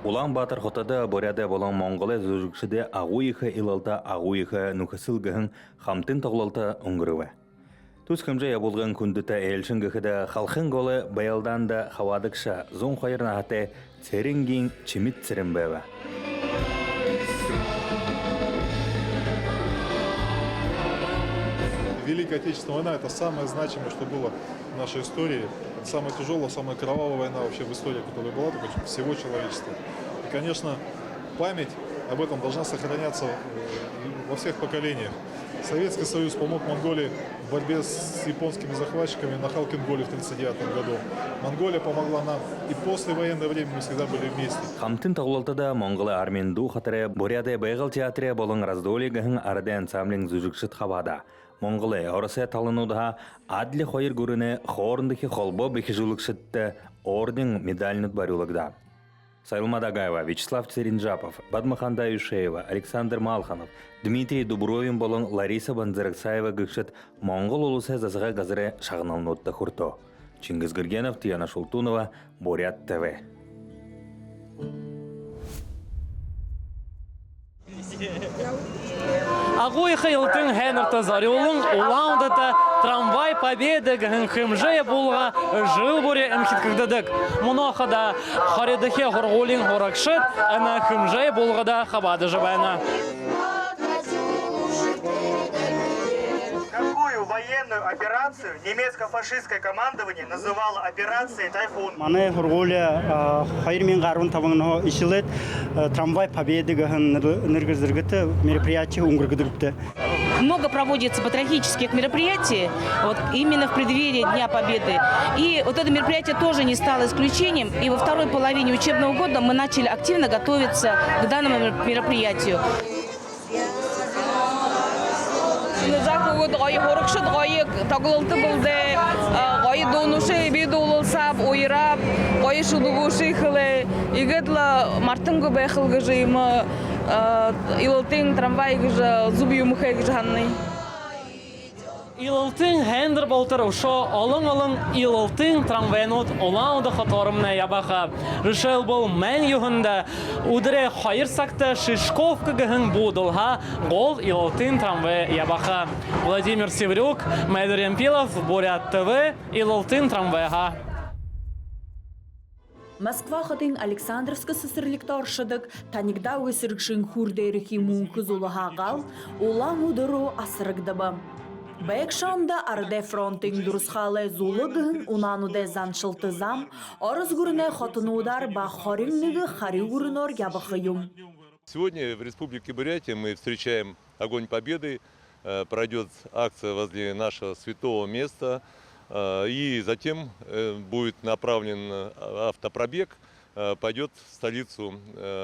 Улан-Батор хотада боряда болон Монголы зүргшіде ағуйықы илалта ағуйықы нүкісілгіхін хамтын тоғлалта ұңғырыва. Түс кімже ябылған күндіті әлшін гіхіде халқын голы баялдан да хавадықша зон қайырна хаты церінгін чимит церін бәва. Великая Отечественная война – это самое значимое, что было в нашей истории. Это самая тяжелая, самая кровавая война вообще в истории, которая была всего человечества. И, конечно, память об этом должна сохраняться во всех поколениях. Советский Союз помог Монголии в борьбе с японскими захватчиками на Халкин-Голе в 1939 году. Монголия помогла нам, и послевоенное время мы всегда были вместе. Хамтын тоғылтыда Монголы арменду қатыры Боряды байғыл театры болың раздолигіхін арады ансамблин зүжікшіт хабада. Монголы орысы талынуда адлы қойыр көріні хорындығы қолбо бекежулықшытты орден медальнут барулығда. Сайлма Дагаева, Вячеслав Церинджапов, Бадмахан Даюшеева, Александр Малханов, Дмитрий Дубровин болон Лариса Банзырыксаева гыкшыт Монгол улысы зазыға газыры шағыналнутты хурто. Чингиз Гыргенов, Тияна Шултунова, Бурят ТВ. Ағуйқы елтің хәнірті зарелың ұлаундыта трамвай победы гін хымжая болға жыл бұре әмхеткігдідік. Мұнақыда қаредіхе ғырғолин ғырақшыт, әна хымжая болғада қабады жыбайна. Какую военную операцию немецко-фашистское командование называло операцией «Тайфун»? Мане Хурголя хайрмен гарун тавыңно ишилет трамвай победы гын ныргызыргыты мероприятие унгргыдырыпты. Много проводится патриотических мероприятий вот, именно в преддверии Дня Победы. И вот это мероприятие тоже не стало исключением. И во второй половине учебного года мы начали активно готовиться к данному мероприятию. Гайы хорықшыт, гайы тағылылты болды, гайы донушы, беді олылсап, ойырап, гайы шудығушы қылы, егедлі мартынғы бәйқылғы жиымы, илылтың трамвай ғыжы, зубы юмықай ғыжы ханны. Илылтың хәндір болтыр ұшы олың-олың илылтың трамвайнут олауды қатарымна ябаға. Рышел бұл мән юғында ұдыры қайыр сақты Шишковка ғын бұдылға ғол илылтың трамвай ябаға. Владимир Севрюк, Майдар Ямпилов, Бурят ТВ, илылтың трамвайға. Москва хатын Александровск сысырликта оршыдык, танигда өсіргшін хүрдеріхи мұңкыз олыға ғал, олаң ұдыру асырыгдыбы. Бәйкшанда арде фронтың дұрысқалы зулығын унануде заншылты зам, орыз күріне хотыны удар бақхарымныгы хари күрінор ябықыйым. Сегодня в Республике Бурятия мы встречаем Огонь Победы. Пройдет акция возле нашего святого места. И затем будет направлен автопробег, пойдет в столицу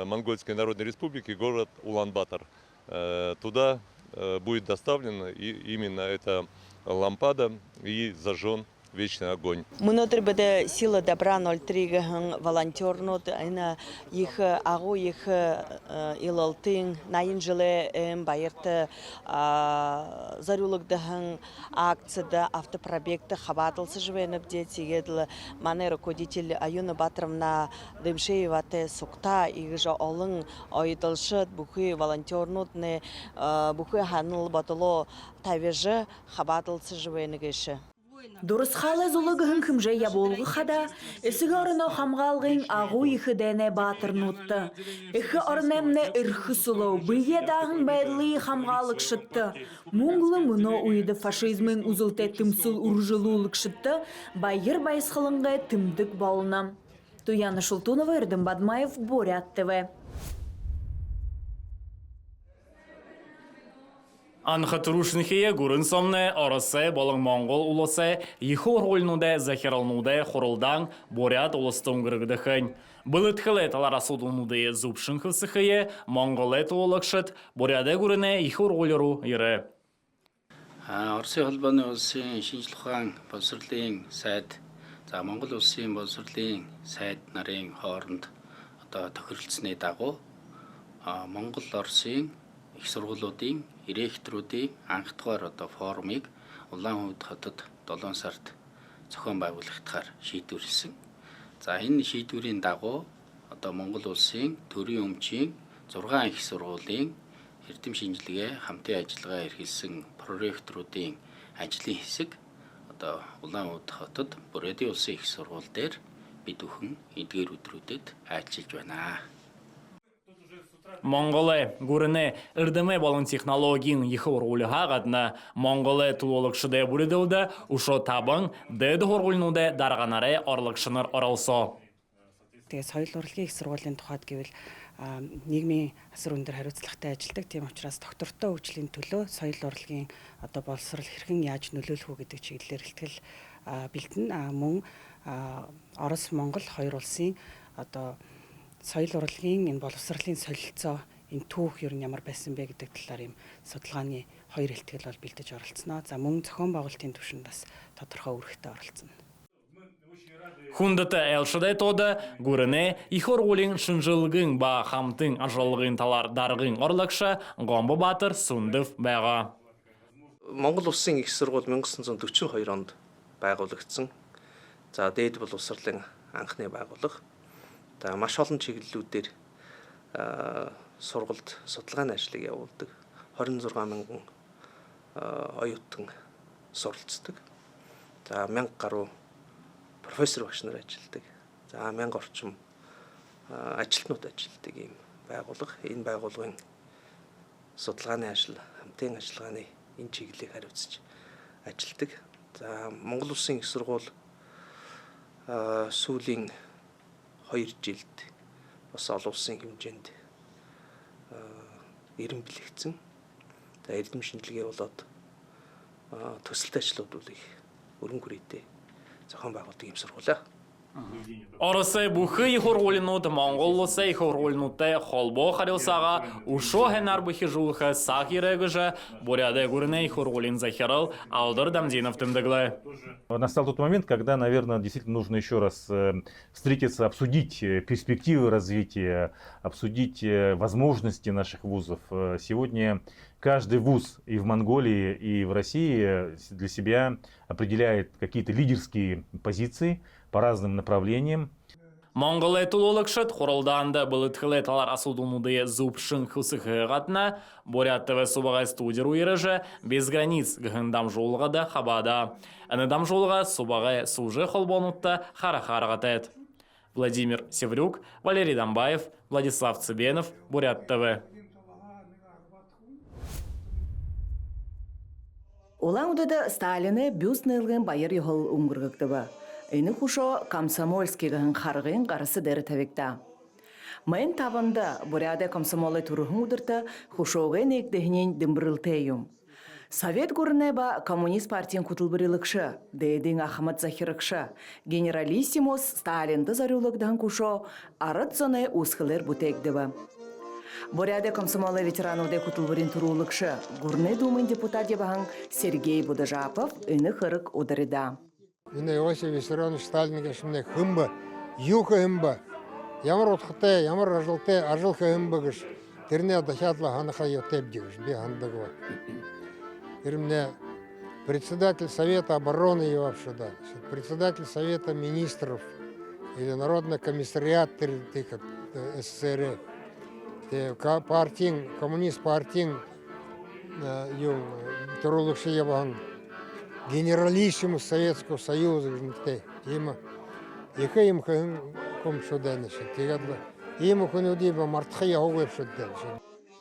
Монгольской Народной Республики, город Улан-Батор. Туда будет доставлена именно эта лампада и зажжен вечный огонь. Мынотыр беде сила добра 03 волонтернот, айна их агу их илалтын найын жылы байырты зарулыгдыхын акцияда автопробегті хабатылсы жывеніп де тегеділі маны руководитель Аюна Батыровна Дымшееваты сукта игжа олың ойдылшыт бұхы волонтернотны бұхы ханыл батылы тавежі хабатылсы жывенігіші. Дұрысқалы зулығын кімже яболғы қада, үсігі орыны қамғалғын ағу ехі дәне батыр нұтты. Ехі орынемне үрхі сұлу, бұйедағын бәділі қамғалық шытты. Мұңғылы мұны ұйды фашизмін ұзылты тімсіл ұржылулық шытты, байыр байсқылыңғы тімдік балына. Туяна Шултунова, Эрдем Бадмаев, Бурят ТВ. Анхатырушнихие гурын сомне арасы болың Монгол улысы еху рольнуде захиралнуде хорылдан Бурят улыстың гыргдыхын. Былытхылы таларасудунуде зубшынхылсыхые Монголет улықшыт Буряде гурыне еху ролеру иры. Арсы холбаны улсын шинжлухан болсырлын сайд, Монгол улсын болсырлын сайд нарын хооронд тохиролцсны дагуу Монгол Орсын их сургуулиудын ректоруудын анх дугаар форумыг Улаанбаатар хотод 7 сард зохион байгуулагдахаар шийдвэрлсэн. За энэ шийдвэрийн дагуу одоо Монгол улсын төрийн өмчийн 6 их сургуулийн эрдэм шинжилгээ хамтын ажиллагаа эрхэлсэн проректоруудын ажлын хэсэг одоо Улаанбаатар хотод Бурятын улсын их сургууль дээр бид бүхэн эдгээр өдрүүдэд ажиллаж байна. Монголы гүрэнэ эрдэмэ болон технологийн их ургуулыха гадна Монголы тулуулагчыды бүрдэлдэ ушо табан дэд ургуулнуудэ дарганарэ орлогчнор оролсо. Тэгээ соёл урлагийн их сургуулийн тухайд гэвэл нийгмийн асар өндөр хариуцлагатай ажилладаг. Тийм учраас доктортой хөгжлийн төлөө соёл урлагийн одоо боловсрол хэрхэн яаж нөлөөлөх үү гэдэг чиглэлээр ихтгэл бэлдэн. Мөн Орос Монгол хоёр улсын одоо соёл урлагийн энэ боловсролын солилцоо энэ түүх ер нь ямар байсан бэ гэдэг талаар юм судалгааны хоёр ихтгэл бол бэлдэж оролцсноо. За мөн зохион байгуулалтын түвшинд бас тодорхой үүрэгтэй оролцсон. Хүндэт элшэдэ тода гүрэнэ их ургуулийн шинжилгэн ба хамтын ажлалгын талаар даргын орлогча Гомбобаатар Сүндэв байгаа. Монгол улсын их сургууль 1942 онд байгуулагдсан. За дээд боловсролын анхны байгууллага. За маш олон чиглэлүүдээр сургалт судалгааны ажлыг явуулдаг. 26 мянган оюутан суралцдаг. За 1000 гаруй профессор багш нар ажилладаг. За 1000 орчим ажилтнууд ажилладаг ийм байгууллага. Энэ байгууллагын судалгааны ажил, хамтын ажиллагааны энэ чиглэлийг хариуцж ажилладаг. За Монгол улсын их сургууль сүүлийн 2 жилд бас олон улсын хэмжээнд эрен бэлэгдсэн. За эрдэм шинжилгээ болоод төсөлт ажлууд их өргөн хүрээтэй зохион байгуулдаг юм сургууль. Оросы бүхий их ургуулнууд Монгол улсын их ургуулнуудтай холбоо харилцаага ушо хэнар бүхий жуулха сахирэгжа Бурятия гүрэнэ их ургуулын захирал Алдар Дамдинов тэмдэглэ. Настал тот момент, когда, наверное, действительно нужно еще раз встретиться, обсудить перспективы развития, обсудить возможности наших вузов. Сегодня каждый вуз и в Монголии, и в России для себя определяет какие-то лидерские позиции по разным направлениям. Монголы тулуулагчыт хуралдаанда былытхылы талар асудунуды зубшын хысыхы гатна Бурят ТВ субагай студия руирыжы без границ гыгындам жолға да хабада. Анадам жолға субагай сужы холбонутта хара-харагатет. Владимир Севрюк, Валерий Дамбаев, Владислав Цыбенов, Бурят ТВ. Улан удада Сталины бюст нылгын байыр юхол умгыргыктыба. Эни хушо комсомольскийгын харгын гарысы дәрі тәвекта. Мен табында Бурятия комсомолы турухын удырта хушоғы некдехнен дымбырылтайым. Совет гурне ба коммунист партиян кутылбырылыкшы, дейдин Ахмад Захирыкшы, генералиссимус Сталинды зарюлыгдан кушо арыт зоны усхылыр бутекдіба. Бурятия комсомолы ветерануды кутылбырын турулыкшы, гурне думын депутат ебахан Сергей Будажапов үні хырык ударыда. Міне Иосиф Виссарионович Сталинге шымне хымба, юха хымба, ямар отхыте, ямар ажылха хымба гыш, терне дахятла ханаха йотеп дегыш, бе хандагва. Ирмне председатель Совета обороны Евавшада, председатель Совета министров или Народный комиссариат СССР, партин, коммунист партин, турулыкшы ебахан, генералиссимус Советского Союза, има им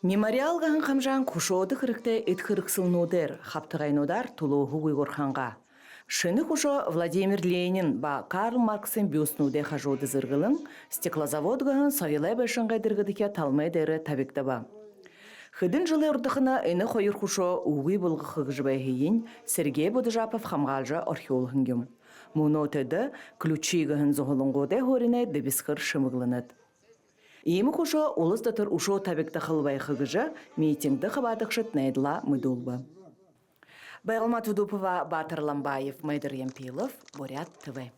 Мемориалгахан хамжан кушоды хырыкты эт хырыксылнудер, хаптығайнудар тулу хугуй горханға. Шыны хушо Владимир Ленин ба Карл Марксын бюстнуде хажуды зыргылын, стеклозаводгахан совилай бәшінғай дыргыдыке талмай дәрі табекті ба. Хыдын жылы ұрдықына әні қойыр хушо уғый бұлғы хығыжбай Сергей Будажапов хамғалжа археологын. Мұны өтеді ключигіғын зоғылыңғоды хоріне дебісқыр шымығлынады. Емі хушо улыстатыр ушо табекті қылбай хығыжа митингді қабадықшыт найдыла мұдулбы. Байғылма Тудупова, Батыр Ламбаев, Майдар Ямпилов, Бурят ТВ.